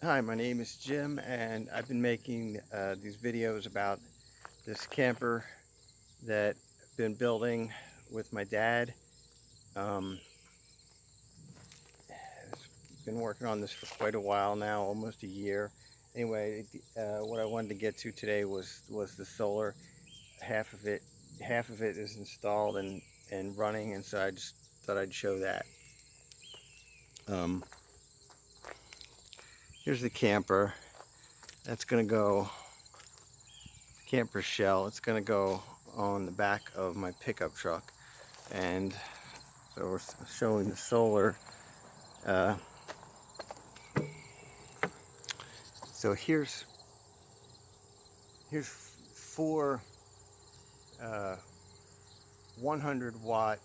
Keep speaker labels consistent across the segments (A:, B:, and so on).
A: Hi, my name is Jim, and I've been making these videos about this camper that I've been building with my dad. Um, I've been working on this for quite a while now, almost a year. Anyway, what I wanted to get to today was the solar. Half of it, half of it is installed and running, and so I just thought I'd show that. Um, Here's the camper. That's gonna go camper shell. It's gonna go on the back of my pickup truck, and so we're showing the solar. Uh, so here's four 100-watt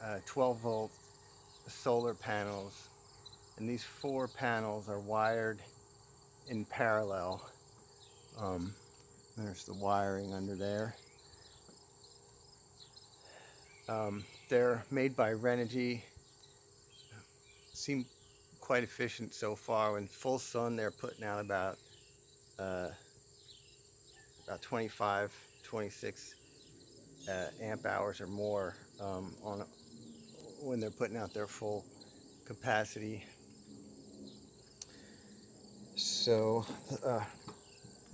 A: 12-volt solar panels, and these four panels are wired in parallel. Um, there's the wiring under there. They're made by Renogy. Seem quite efficient so far. In full sun, they're putting out uh, about 25, 26 amp hours or more on when they're putting out their full capacity. So uh,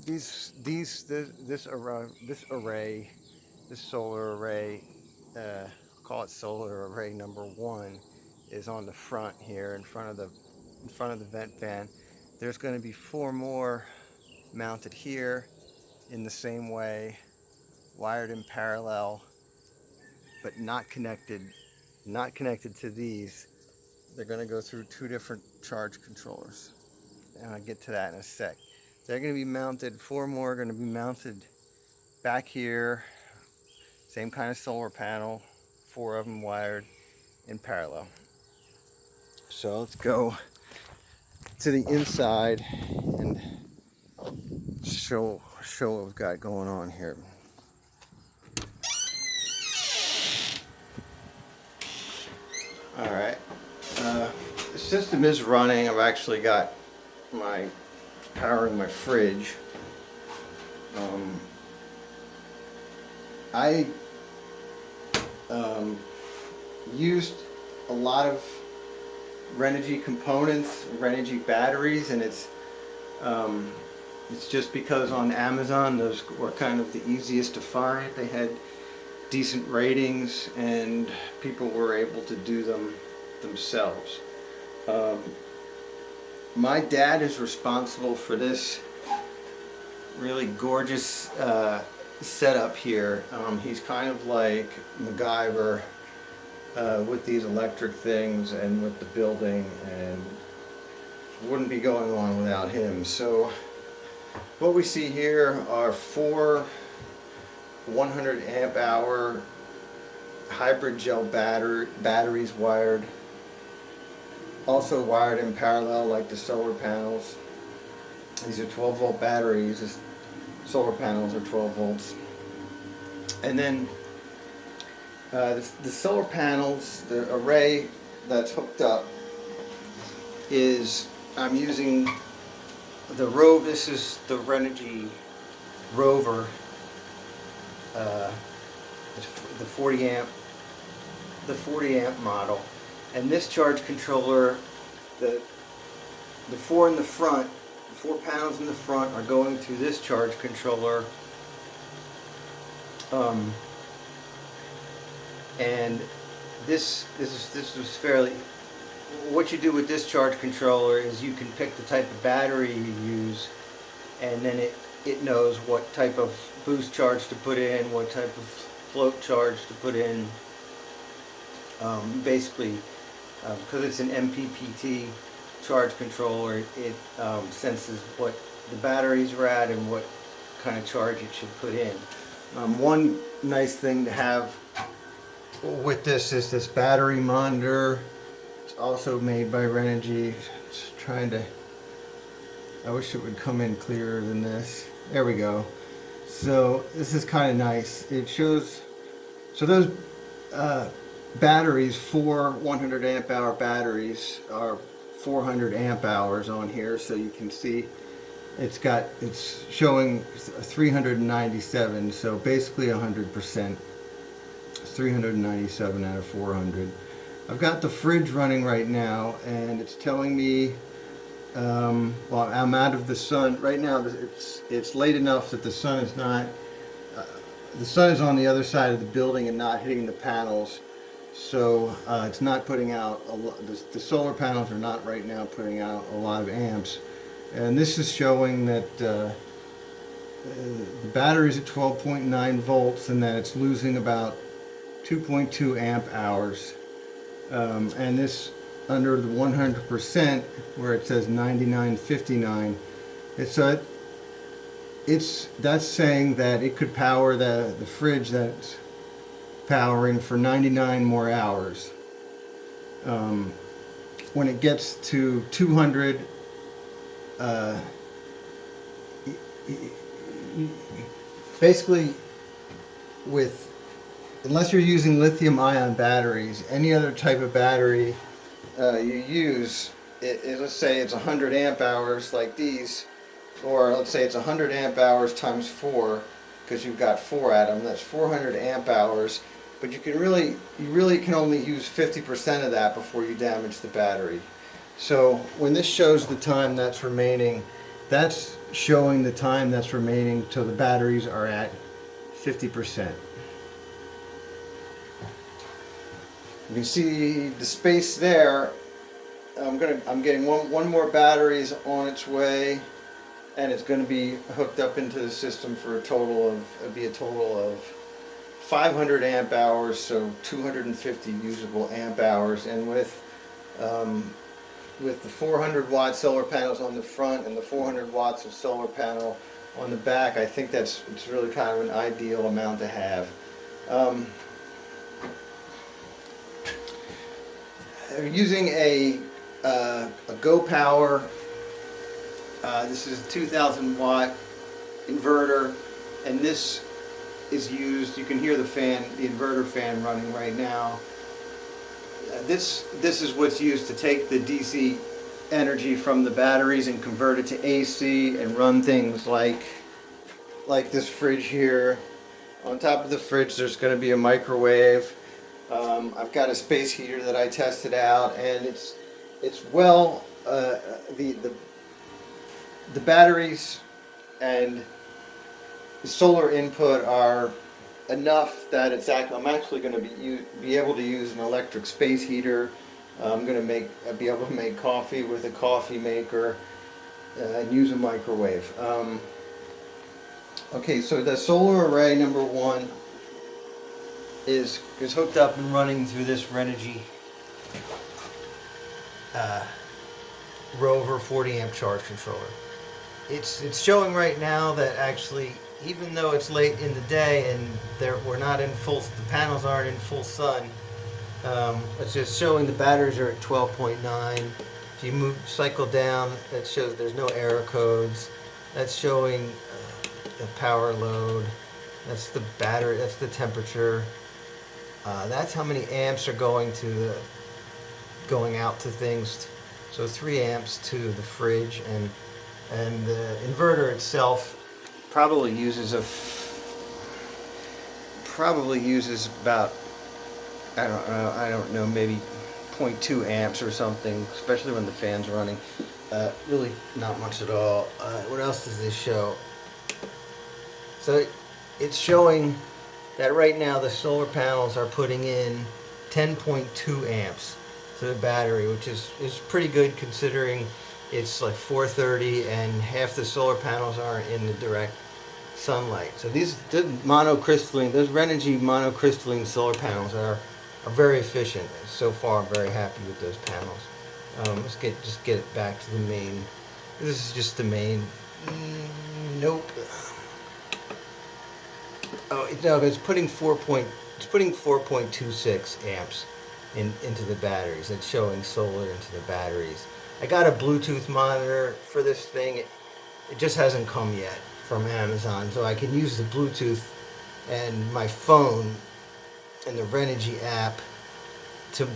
A: this solar array, call it solar array number one, is on the front here in front of the vent fan. There's going to be four more mounted here in the same way, wired in parallel, but not connected to these. They're going to go through two different charge controllers, and I'll get to that in a sec. They're going to be mounted, four more are going to be mounted back here, same kind of solar panel, four of them wired in parallel. So let's go to the inside and show what we've got going on here. All right, the system is running. I've actually got my powering my fridge. I used a lot of Renogy components, Renogy batteries, and it's just because on Amazon those were kind of the easiest to find. They had decent ratings, and people were able to do them themselves. Um, my dad is responsible for this really gorgeous setup here. He's kind of like MacGyver with these electric things and with the building, and wouldn't be going on without him. So what we see here are four 100 amp hour hybrid gel batteries wired, also wired in parallel like the solar panels. These are 12 volt batteries. The solar panels are 12 volts. And then the solar panels, the array that's hooked up is, I'm using the Rover. This is the Renogy Rover, uh, the 40 amp model, and this charge controller, the four in the front, the four panels in the front are going to this charge controller, and this was fairly. What you do with this charge controller is you can pick the type of battery you use, and then it knows what type of boost charge to put in, what type of float charge to put in. Basically, because it's an MPPT charge controller, it senses what the batteries are at and what kind of charge it should put in. One nice thing to have with this is this battery monitor. It's also made by Renogy. It's trying to, I wish it would come in clearer than this. There we go. So this is kind of nice. It shows, so those batteries, four 100 amp hour batteries, are 400 amp hours on here, so you can see it's showing 397, so basically 100%. It's 397 out of 400. I've got the fridge running right now, and it's telling me, well, I'm out of the sun right now. It's late enough that the sun is not. The sun is on the other side of the building and not hitting the panels, so it's not putting out a lot. The solar panels are not right now putting out a lot of amps. And this is showing that the battery's at 12.9 volts and that it's losing about 2.2 amp hours. And this under the 100%, where it says 99.59, that's saying that it could power the fridge that's powering for 99 more hours. When it gets to 200, basically, unless you're using lithium-ion batteries, any other type of battery you use, let's say it's 100 amp hours like these, or let's say it's 100 amp hours times 4, because you've got 4 at them. That's 400 amp hours. But you really can only use 50% of that before you damage the battery. So when this shows the time that's remaining, that's showing the time that's remaining till the batteries are at 50%. You can see the space there. I'm getting one more battery is on its way, and it's going to be hooked up into the system for a total of 500 amp hours, so 250 usable amp hours. And with the 400 watt solar panels on the front and the 400 watts of solar panel on the back, I think it's really kind of an ideal amount to have. Using a Go Power. This is a 2,000 watt inverter, and this is used. You can hear the inverter fan running right now. This is what's used to take the DC energy from the batteries and convert it to AC and run things like this fridge here. On top of the fridge, there's going to be a microwave. I've got a space heater that I tested out, and it's well, the batteries and the solar input are enough that I'm actually going to be able to use an electric space heater. I'm going to be able to make coffee with a coffee maker and use a microwave. Okay, so the solar array number 1 is hooked up and running through this Renogy Rover 40 amp charge controller. It's showing right now that actually, even though it's late in the day and we're not in the panels aren't in full sun, it's just showing the batteries are at 12.9. If you cycle down, that shows there's no error codes. That's showing the power load. That's the battery. That's the temperature. That's how many amps are going out to things. So 3 amps to the fridge, and the inverter itself probably uses about, I don't know, maybe 0.2 amps or something, especially when the fan's running. Really not much at all. What else does this show? So it's showing that right now the solar panels are putting in 10.2 amps to the battery, which is pretty good considering it's like 4:30 and half the solar panels aren't in the direct sunlight. So those Renogy monocrystalline solar panels are very efficient. So far, I'm very happy with those panels. Let's just get it back to the main. This is just the main. Nope. Oh no, it's putting 4.26 amps into the batteries. It's showing solar into the batteries. I got a Bluetooth monitor for this thing. It just hasn't come yet from Amazon, so I can use the Bluetooth and my phone and the Renogy app to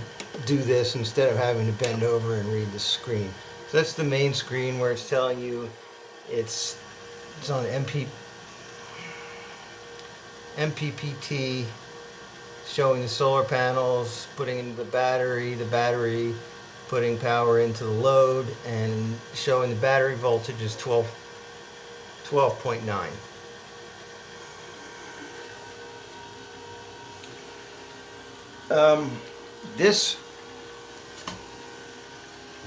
A: do this instead of having to bend over and read the screen. So that's the main screen where it's telling you it's on MPPT, showing the solar panels, putting in the battery putting power into the load, and showing the battery voltage is 12.9. This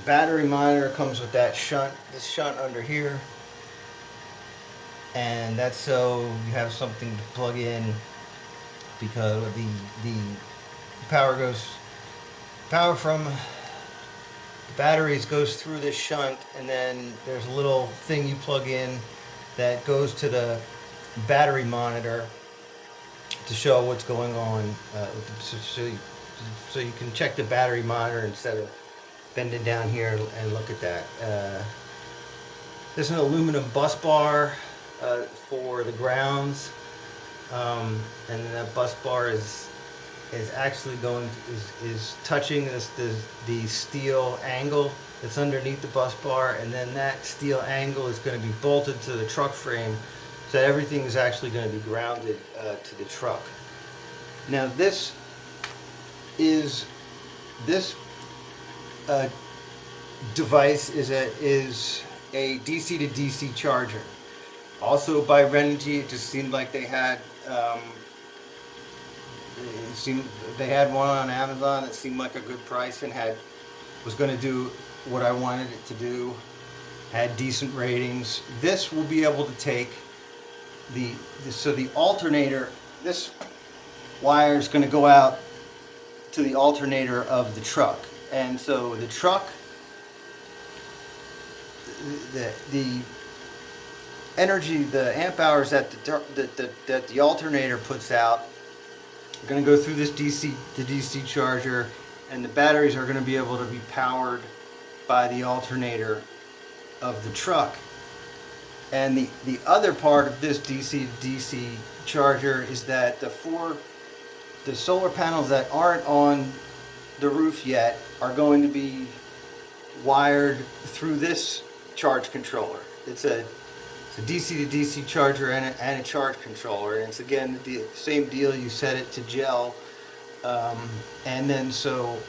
A: battery monitor comes with this shunt under here, and that's so you have something to plug in, because the power from the batteries goes through this shunt, and then there's a little thing you plug in that goes to the battery monitor to show what's going on, so you can check the battery monitor instead of bending down here and look at that. There's an aluminum bus bar for the grounds, and then that bus bar is actually is touching the steel angle that's underneath the bus bar, and then that steel angle is going to be bolted to the truck frame, so that everything is actually going to be grounded to the truck. Now this device is a DC to DC charger, also by Renogy. It just seemed like they had one on Amazon that seemed like a good price and was going to do what I wanted it to do, had decent ratings. This will be able to take the alternator. This wire is going to go out to the alternator of the truck, and so the truck, the energy, the amp hours that the alternator puts out are going to go through this DC to DC charger, and the batteries are going to be able to be powered by the alternator of the truck. And the other part of this DC to DC charger is that the solar panels that aren't on the roof yet are going to be wired through this charge controller. It's a DC to DC charger and a charge controller, and it's again the same deal. You set it to gel, and then so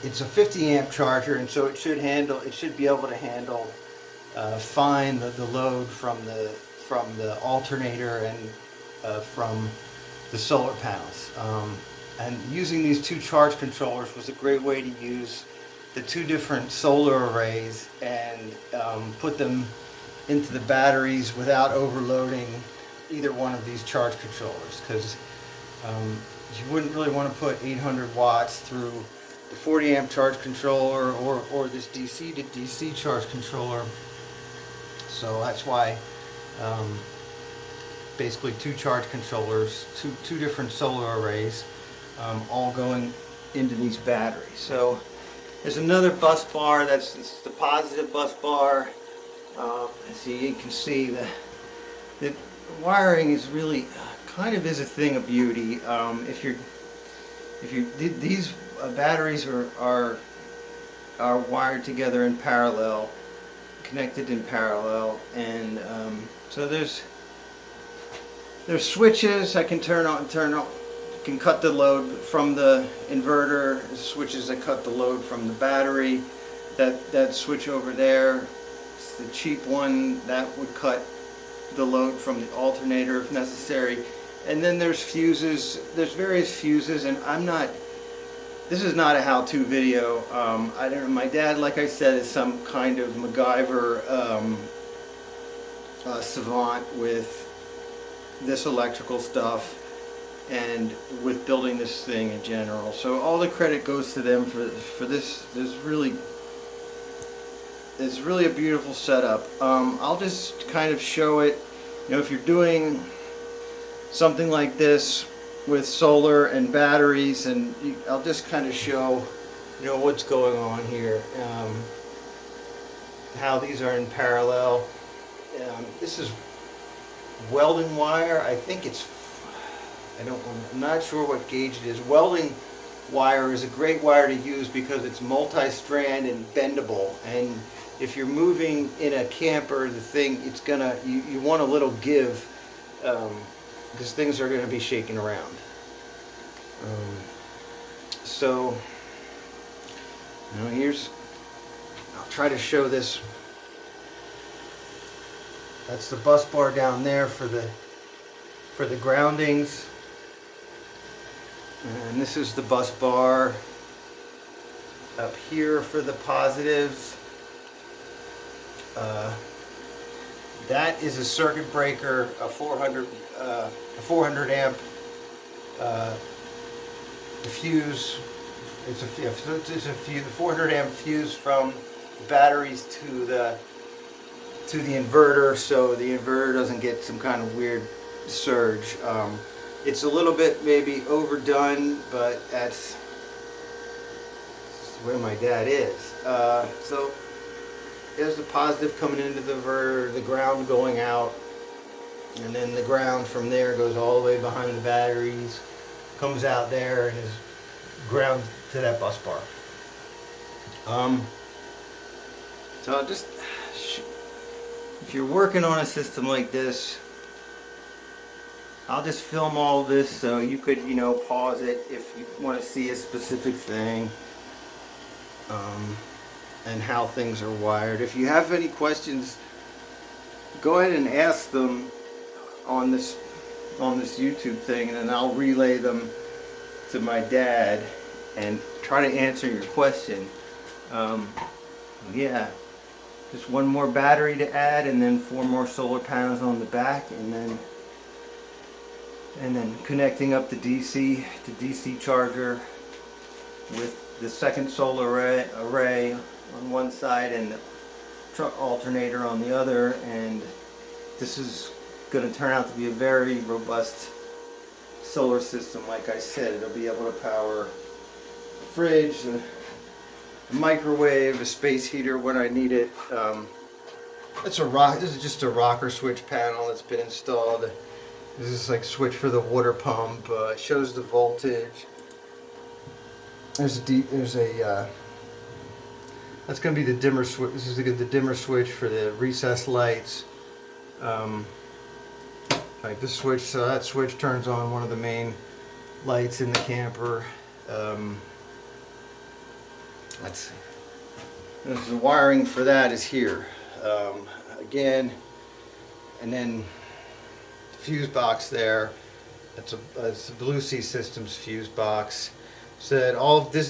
A: it's a 50 amp charger, and so it should be able to handle fine the load from the alternator and from the solar panels. And using these two charge controllers was a great way to use the two different solar arrays and put them into the batteries without overloading either one of these charge controllers, because you wouldn't really want to put 800 watts through the 40 amp charge controller or this DC to DC charge controller. So that's why basically two charge controllers, two different solar arrays, all going into these batteries. So there's another bus bar. That's the positive bus bar. So you can see the wiring is really kind of is a thing of beauty. These batteries are wired together in parallel, connected in parallel, and so there's switches I can turn on, can cut the load from the inverter, switches that cut the load from the battery. That switch over there, it's the cheap one, that would cut the load from the alternator if necessary. And then there's fuses, there's various fuses, and this is not a how-to video. I don't know, my dad, like I said, is some kind of MacGyver savant with this electrical stuff and with building this thing in general. So all the credit goes to them for this. It's really a beautiful setup. I'll just kind of show it. You know, if you're doing something like this with solar and batteries, and I'll just kind of show, you know, what's going on here. How these are in parallel. This is welding wire. I think I'm not sure what gauge it is. Welding wire is a great wire to use because it's multi-strand and bendable. And if you're moving in a camper, the thing, it's gonna, you want a little give, because things are gonna be shaking around. So, here's, I'll try to show this. That's the bus bar down there for the groundings. And this is the bus bar up here for the positives. That is a circuit breaker, a 400 amp fuse. It's a 400 amp fuse from the batteries to the inverter, so the inverter doesn't get some kind of weird surge. It's a little bit maybe overdone, but that's where my dad is. So there's the positive coming into the inverter, the ground going out, and then the ground from there goes all the way behind the batteries, comes out there and is ground to that bus bar. So just, if you're working on a system like this, I'll just film all this so you could, pause it if you want to see a specific thing, and how things are wired. If you have any questions, go ahead and ask them on this YouTube thing, and then I'll relay them to my dad and try to answer your question. Yeah, just one more battery to add, and then 4 more solar panels on the back, and then connecting up the DC to DC charger with the second solar array on one side and the truck alternator on the other. And this is going to turn out to be a very robust solar system. Like I said, it'll be able to power a fridge, a microwave, a space heater when I need it. This is just a rocker switch panel that's been installed. This is like switch for the water pump. It shows the voltage. That's going to be the dimmer switch. This is the dimmer switch for the recessed lights. Like this switch, so that switch turns on one of the main lights in the camper. Let's see. The wiring for that is here. Again, and then fuse box there. It's a Blue Sea Systems fuse box. So that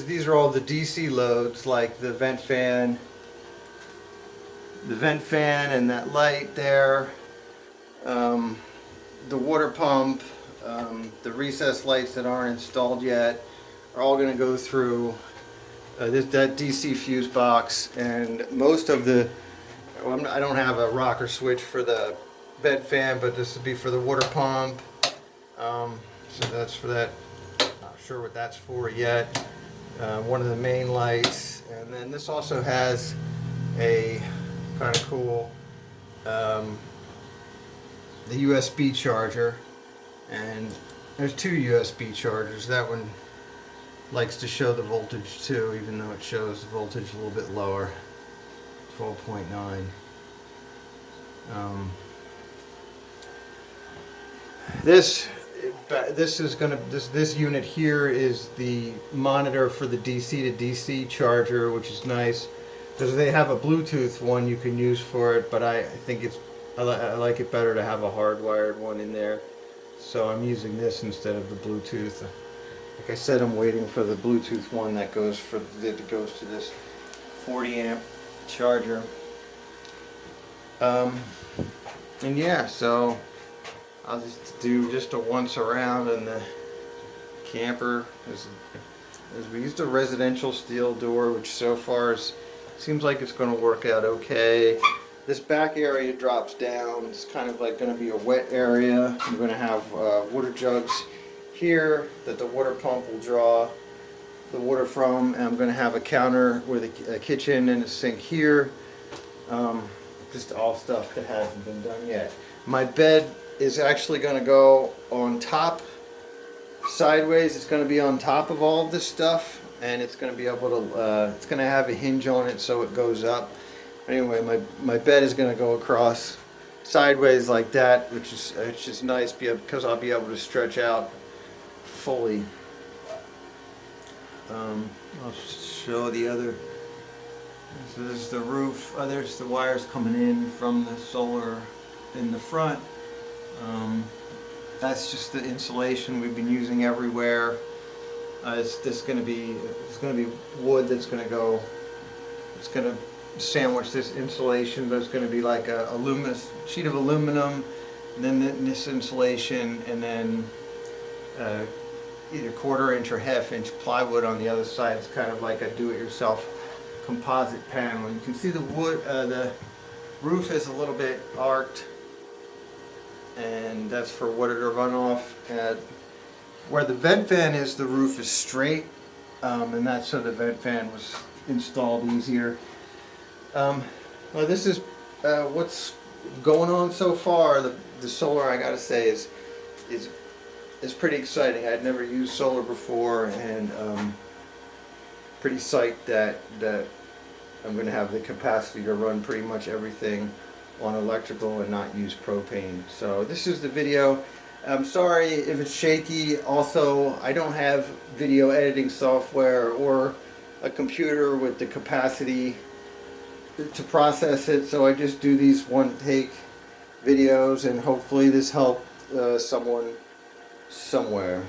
A: these are all the DC loads, like the vent fan and that light there, the water pump, the recessed lights that aren't installed yet are all going to go through that DC fuse box. And most of I don't have a rocker switch for the vent fan, but this would be for the water pump. So that's for that. Not sure what that's for yet. One of the main lights, and then this also has a kind of cool the USB charger, and there's 2 USB chargers. That one likes to show the voltage too, even though it shows the voltage a little bit lower, 12.9. This unit here is the monitor for the DC to DC charger, which is nice because they have a Bluetooth one you can use for it, but I think I like it better to have a hardwired one in there, so I'm using this instead of the Bluetooth. Like I said, I'm waiting for the Bluetooth one that goes to this 40 amp charger. And yeah, so I'll just do a once around in the camper. As we used a residential steel door, which so far seems like it's going to work out okay. This back area drops down. It's kind of like going to be a wet area. I'm going to have water jugs here that the water pump will draw the water from, and I'm going to have a counter with a kitchen and a sink here. Just all stuff that hasn't been done yet. My bed is actually going to go on top sideways. It's going to be on top of all of this stuff, and it's going to be able to, it's going to have a hinge on it so it goes up. Anyway, my bed is going to go across sideways like that, which is nice because I'll be able to stretch out fully. I'll show the other. So this is the roof. There's the wires coming in from the solar in the front. That's just the insulation we've been using everywhere. It's going to be wood that's going to go. It's going to sandwich this insulation. There's going to be like a sheet of aluminum, and then this insulation, and then either 1/4 inch or 1/2 inch plywood on the other side. It's kind of like a do-it-yourself composite panel. You can see the wood, the roof is a little bit arced, and that's for water to run off. Where the vent fan is, the roof is straight, and that's so the vent fan was installed easier. Well, this is what's going on so far. The solar, I gotta say, is pretty exciting. I'd never used solar before, and pretty psyched that I'm going to have the capacity to run pretty much everything on electrical and not use propane. So this is the video. I'm sorry if it's shaky. Also, I don't have video editing software or a computer with the capacity to process it, so I just do these one-take videos, and hopefully this helped someone somewhere.